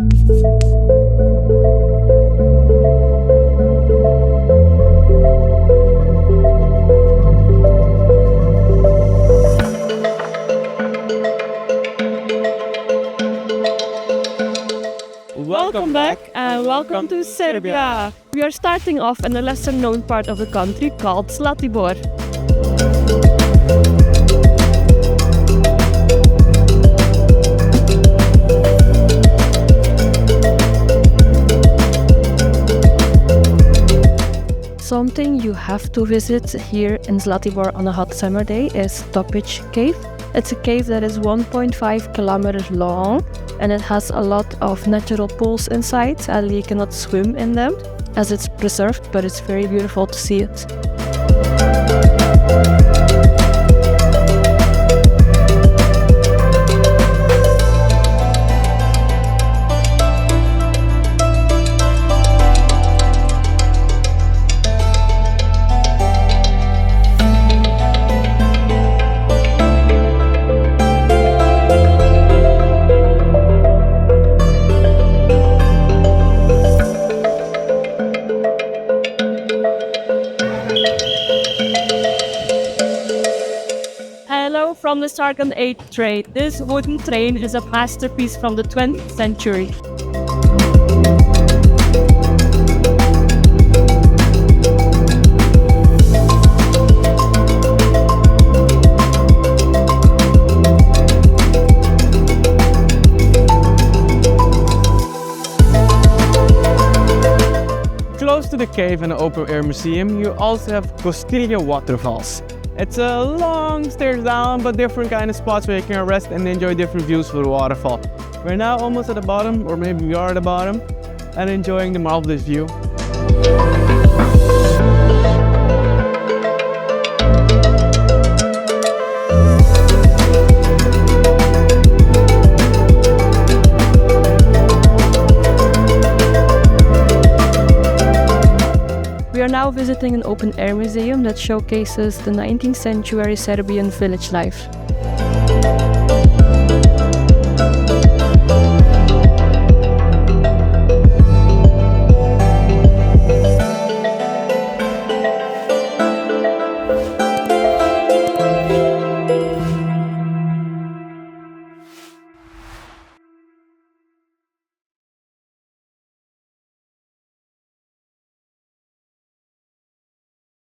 Welcome back and welcome to Serbia. We are starting off in a lesser known part of the country called Zlatibor. Something you have to visit here in Zlatibor on a hot summer day is Stopića cave. It's a cave that is 1.5 kilometers long and it has a lot of natural pools inside. Sadly, you cannot swim in them as it's preserved, but it's very beautiful to see it. From the Šargan 8 train. This wooden train is a masterpiece from the 20th century. Close to the cave and the open-air museum, you also have Gostilje Waterfalls. It's a long stairs down, but different kind of spots where you can rest and enjoy different views for the waterfall. We're now almost at the bottom, or maybe we are at the bottom, and enjoying the marvelous view. We are now visiting an open-air museum that showcases the 19th century Serbian village life.